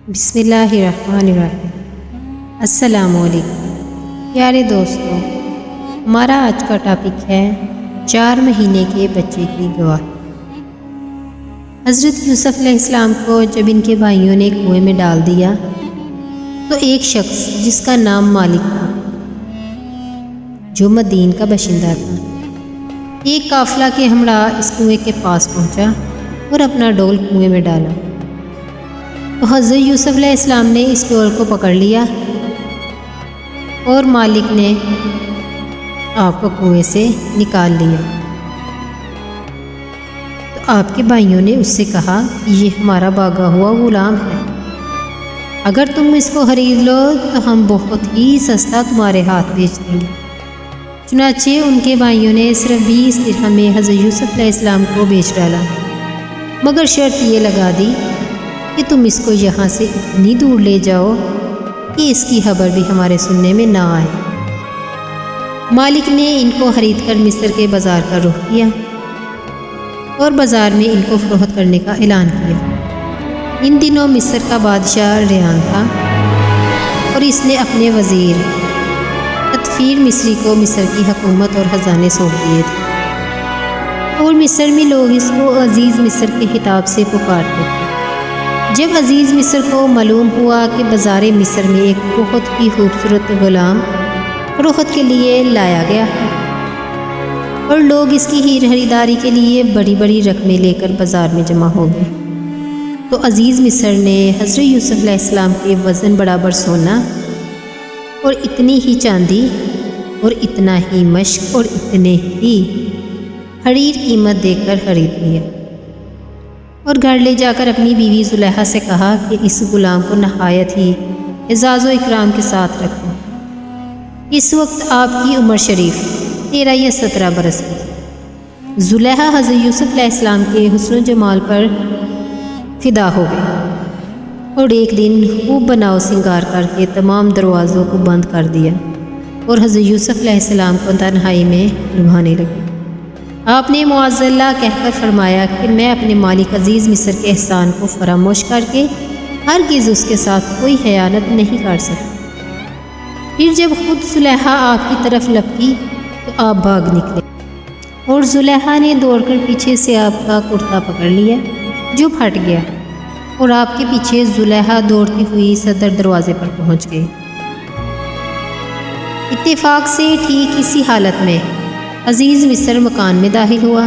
بسم اللہ الرحمن الرحیم۔ السلام علیکم پیارے دوستو، ہمارا آج کا ٹاپک ہے 4 مہینے کے بچے کی گواہی۔ حضرت یوسف علیہ السلام کو جب ان کے بھائیوں نے کنویں میں ڈال دیا تو ایک شخص جس کا نام مالک تھا، جو مدین کا باشندہ تھا، ایک قافلہ کے ہمراہ اس کنویں کے پاس پہنچا اور اپنا ڈول کنویں میں ڈالا۔ تو حضرت یوسف علیہ السلام نے اس ڈول کو پکڑ لیا اور مالک نے آپ کو کنویں سے نکال لیا۔ تو آپ کے بھائیوں نے اس سے کہا کہ یہ ہمارا بھاگا ہوا غلام ہے، اگر تم اس کو خرید لو تو ہم بہت ہی سستا تمہارے ہاتھ بیچ دیں گے۔ چنانچہ ان کے بھائیوں نے صرف 20 درہم میں حضرت یوسف علیہ السلام کو بیچ ڈالا، مگر شرط یہ لگا دی کہ تم اس کو یہاں سے اتنی دور لے جاؤ کہ اس کی خبر بھی ہمارے سننے میں نہ آئے۔ مالک نے ان کو خرید کر مصر کے بازار کا رخ کیا اور بازار میں ان کو فروخت کرنے کا اعلان کیا۔ ان دنوں مصر کا بادشاہ ریان تھا اور اس نے اپنے وزیر تطفیر مصری کو مصر کی حکومت اور خزانے سونپ دیے تھے، اور مصر میں لوگ اس کو عزیز مصر کے خطاب سے پکارتے تھے۔ جب عزیز مصر کو معلوم ہوا کہ بازار مصر میں ایک بہت ہی خوبصورت غلام فروخت کے لیے لایا گیا ہے اور لوگ اس کی خریداری کے لیے بڑی بڑی رقمیں لے کر بازار میں جمع ہو گئے، تو عزیز مصر نے حضرت یوسف علیہ السلام کے وزن برابر سونا اور اتنی ہی چاندی اور اتنا ہی مشق اور اتنے ہی حریر قیمت دے کر خرید لیا، اور گھر لے جا کر اپنی بیوی زلیخا سے کہا کہ اس غلام کو نہایت ہی اعزاز و اکرام کے ساتھ رکھو۔ اس وقت آپ کی عمر شریف 13 یا 17 برس کی۔ زلیخا حضرت یوسف علیہ السلام کے حسن و جمال پر فدا ہو گئی اور ایک دن خوب بناؤ سنگار کر کے تمام دروازوں کو بند کر دیا اور حضرت یوسف علیہ السلام کو تنہائی میں لبھانے لگی۔ آپ نے معاذ اللہ کہہ کر فرمایا کہ میں اپنے مالک عزیز مصر کے احسان کو فراموش کر کے ہرگز اس کے ساتھ کوئی خیانت نہیں کر سکتا۔ پھر جب خود زلیخا آپ کی طرف لپکی تو آپ بھاگ نکلے، اور زلیخا نے دوڑ کر پیچھے سے آپ کا کرتا پکڑ لیا جو پھٹ گیا، اور آپ کے پیچھے زلیخا دوڑتی ہوئی صدر دروازے پر پہنچ گئی۔ اتفاق سے ٹھیک اسی حالت میں عزیز مصر مکان میں داخل ہوا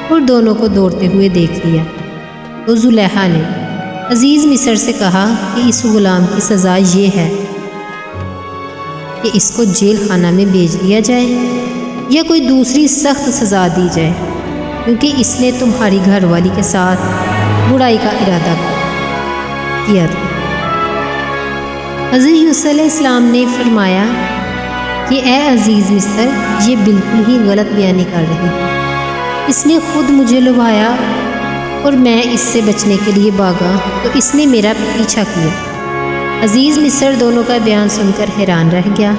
اور دونوں کو دوڑتے ہوئے دیکھ لیا۔ تو زلیخا نے عزیز مصر سے کہا کہ اس غلام کی سزا یہ ہے کہ اس کو جیل خانہ میں بھیج دیا جائے یا کوئی دوسری سخت سزا دی جائے، کیونکہ اس نے تمہاری گھر والی کے ساتھ برائی کا ارادہ کیا تھا۔ حضرت یوسف علیہ السلام نے فرمایا کہ اے عزیز مصر، یہ بالکل ہی غلط بیانی کر رہی ہے۔ اس نے خود مجھے لبھایا اور میں اس سے بچنے کے لیے بھاگا تو اس نے میرا پیچھا کیا۔ عزیز مصر دونوں کا بیان سن کر حیران رہ گیا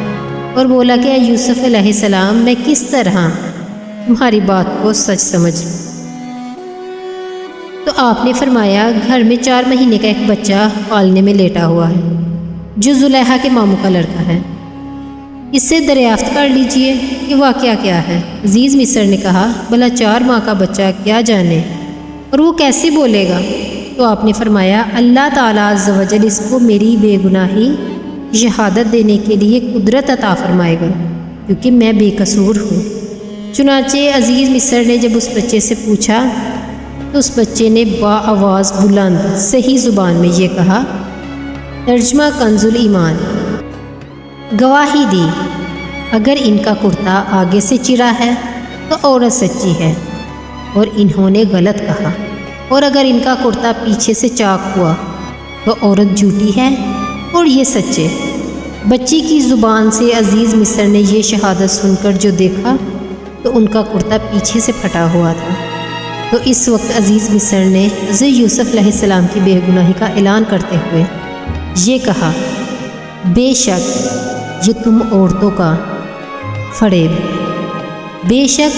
اور بولا کہ اے یوسف علیہ السلام، میں کس طرح تمہاری بات کو سچ سمجھ لوں؟ تو آپ نے فرمایا گھر میں 4 مہینے کا ایک بچہ پالنے میں لیٹا ہوا ہے جو زلیخا کے ماموں کا لڑکا ہے، اس سے دریافت کر لیجئے کہ واقعہ کیا ہے۔ عزیز مصر نے کہا بھلا 4 ماہ کا بچہ کیا جانے اور وہ کیسے بولے گا؟ تو آپ نے فرمایا اللہ تعالیٰ عز و جل اس کو میری بے گناہی شہادت دینے کے لیے قدرت عطا فرمائے گا، کیونکہ میں بے قصور ہوں۔ چنانچہ عزیز مصر نے جب اس بچے سے پوچھا تو اس بچے نے با آواز بلند صحیح زبان میں یہ کہا، ترجمہ کنز الایمان، گواہی دی اگر ان کا کرتا آگے سے چرا ہے تو عورت سچی ہے اور انہوں نے غلط کہا، اور اگر ان کا کرتا پیچھے سے چاک ہوا تو عورت جھوٹی ہے اور یہ سچے۔ بچی کی زبان سے عزیز مصر نے یہ شہادت سن کر جو دیکھا تو ان کا کرتا پیچھے سے پھٹا ہوا تھا۔ تو اس وقت عزیز مصر نے حضرت یوسف علیہ السلام کی بے گناہی کا اعلان کرتے ہوئے یہ کہا، بے شک یہ تم عورتوں کا فریب، بے شک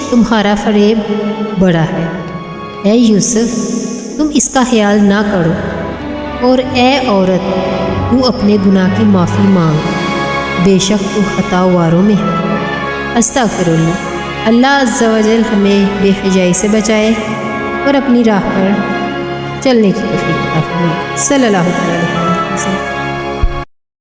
تمہارا فریب بڑا ہے۔ اے یوسف، تم اس کا خیال نہ کرو اور اے عورت تو اپنے گناہ کی معافی مانگ، بے شک تو خطا واروں میں ہے۔ استغفر اللہ۔ اللہ عز و جل ہمیں بے حیائی سے بچائے اور اپنی راہ پر چلنے کی توفیق عطا فرمائے۔ صلی اللہ علیہ وسلم۔